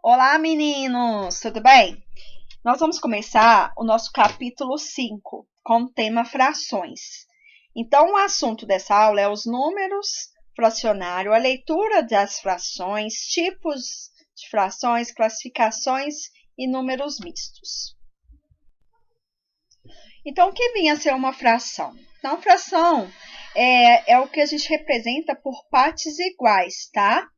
Olá, meninos! Tudo bem? Nós vamos começar o nosso capítulo 5, com o tema frações. Então, o assunto dessa aula é os números, fracionário, a leitura das frações, tipos de frações, classificações e números mistos. Então, o que vinha a ser uma fração? Então, fração é o que a gente representa por partes iguais, tá?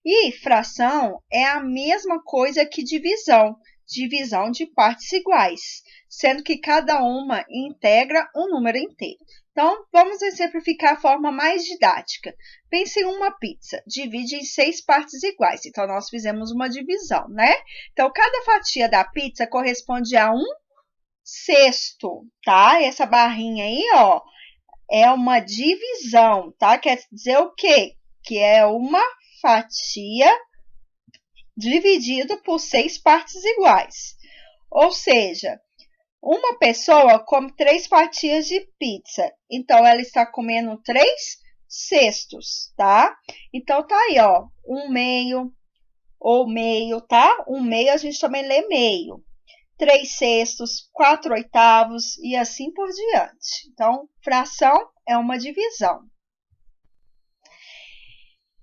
E fração é a mesma coisa que divisão, divisão de partes iguais, sendo que cada uma integra um número inteiro. Então, vamos exemplificar a forma mais didática. Pense em uma pizza, divide em 6 partes iguais. Então, nós fizemos uma divisão, né? Então, cada fatia da pizza corresponde a 1/6, tá? Essa barrinha aí, ó, é uma divisão, tá? Quer dizer o quê? Que é uma fatia dividido por 6 partes iguais. Ou seja, uma pessoa come 3 fatias de pizza. Então, ela está comendo 3/6, tá? Então, tá aí, ó, 1/2 ou meio, tá? 1/2 a gente também lê meio. 3/6, 4/8 e assim por diante. Então, fração é uma divisão.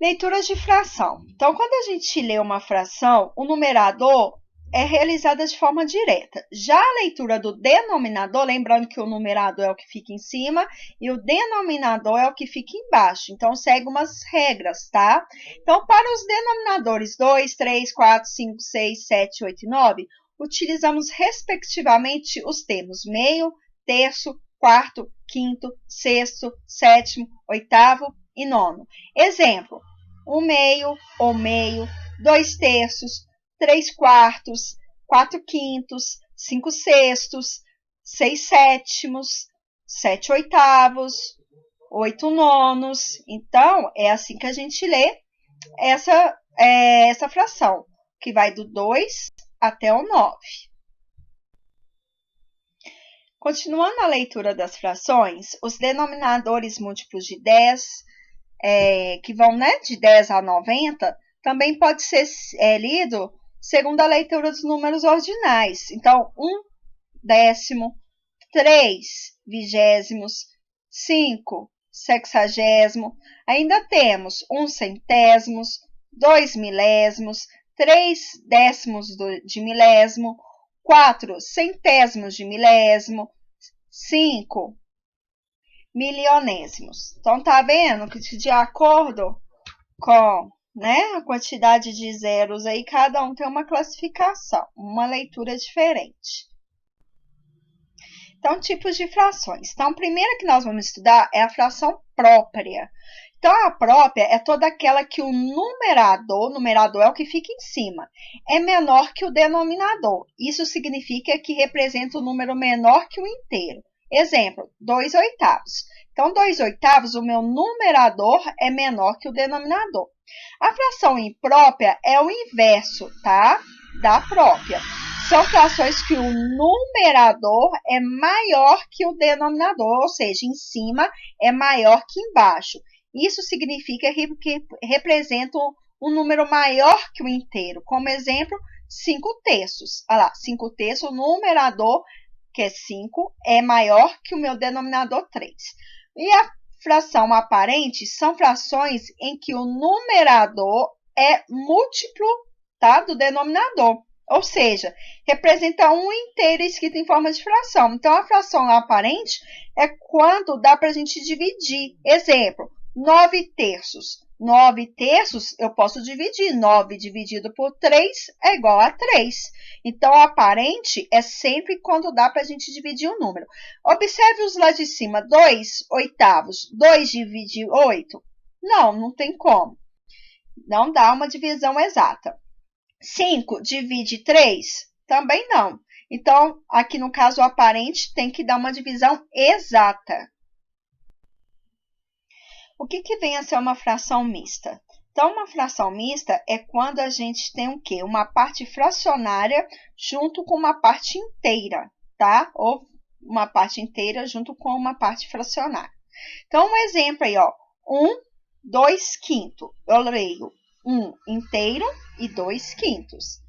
Leituras de fração. Então, quando a gente lê uma fração, o numerador é realizada de forma direta. Já a leitura do denominador, lembrando que o numerador é o que fica em cima e o denominador é o que fica embaixo. Então, segue umas regras, tá? Então, para os denominadores 2, 3, 4, 5, 6, 7, 8 e 9, utilizamos respectivamente os termos meio, terço, quarto, quinto, sexto, sétimo, oitavo e nono. Exemplo: 1/2 ou meio, 2/3, 3/4, 4/5, 5/6, 6/7, 7/8, 8/9. Então, é assim que a gente lê essa fração, que vai do 2 até o 9. Continuando a leitura das frações, os denominadores múltiplos de 10, que vão, né, de 10 a 90, também pode ser lido segundo a leitura dos números ordinais. Então, 1/10, 3 vigésimos, 5 sexagésimo, ainda temos 1/100, 2 milésimos, 3 décimos de milésimo, 4 centésimos de milésimo, 5 milionésimos. Então, tá vendo que de acordo com, né, a quantidade de zeros aí, cada um tem uma classificação, uma leitura diferente. Então, tipos de frações. Então, a primeira que nós vamos estudar é a fração própria. Então, a própria é toda aquela que o numerador é o que fica em cima, é menor que o denominador. Isso significa que representa um número menor que o inteiro. Exemplo, 2/8. Então, 2/8, o meu numerador é menor que o denominador. A fração imprópria é o inverso, tá? Da própria. São frações que o numerador é maior que o denominador, ou seja, em cima é maior que embaixo. Isso significa que representam um número maior que o inteiro. Como exemplo, 5/3. Olha lá, 5/3, o numerador, que é 5, é maior que o meu denominador 3. E a fração aparente são frações em que o numerador é múltiplo, tá, do denominador. Ou seja, representa um inteiro escrito em forma de fração. Então, a fração aparente é quando dá para a gente dividir. Exemplo, 9/3. 9/3 eu posso dividir. 9 dividido por 3 é igual a 3. Então, a aparente é sempre quando dá para a gente dividir um número. Observe os lá de cima. 2/8. 2 divide 8? Não tem como. Não dá uma divisão exata. 5 divide 3? Também não. Então, aqui no caso, o aparente tem que dar uma divisão exata. O que vem a ser uma fração mista? Então, uma fração mista é quando a gente tem o quê? Uma parte fracionária junto com uma parte inteira, tá? Ou uma parte inteira junto com uma parte fracionária. Então, um exemplo aí, ó. 1/2. Eu leio 1 inteiro e 2/5.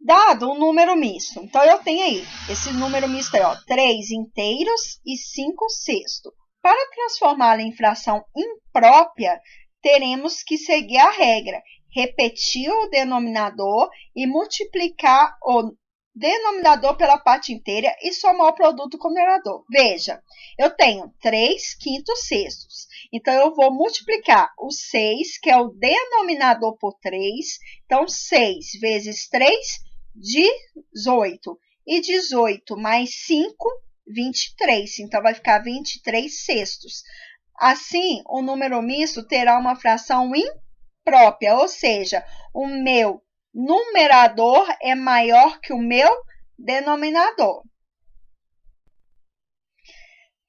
Dado um número misto. Então, eu tenho aí esse número misto aí, ó, 3 inteiros e 5 sextos. Para transformá-la em fração imprópria, teremos que seguir a regra. Repetir o denominador e multiplicar o denominador pela parte inteira e somar o produto com o numerador. Veja, eu tenho 3 quintos sextos. Então, eu vou multiplicar o 6, que é o denominador, por 3. Então, 6 vezes 3, 18. E 18 mais 5, 23. Então, vai ficar 23 sextos. Assim, o número misto terá uma fração imprópria, ou seja, o meu numerador é maior que o meu denominador.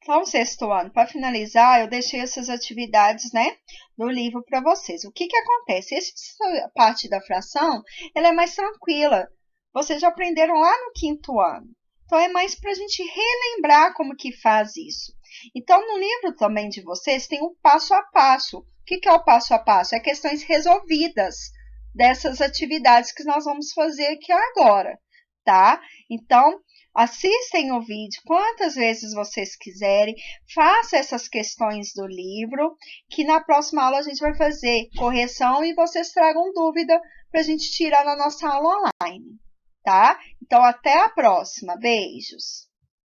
Então, sexto ano, para finalizar, eu deixei essas atividades, né, no livro para vocês. O que acontece? Essa parte da fração, ela é mais tranquila. Vocês já aprenderam lá no quinto ano. Então, é mais para a gente relembrar como que faz isso. Então, no livro também de vocês, tem um passo a passo. O que é o passo a passo? É questões resolvidas dessas atividades que nós vamos fazer aqui agora, tá? Então, assistem o vídeo quantas vezes vocês quiserem, faça essas questões do livro, que na próxima aula a gente vai fazer correção e vocês tragam dúvida para a gente tirar na nossa aula online, tá? Então, até a próxima. Beijos!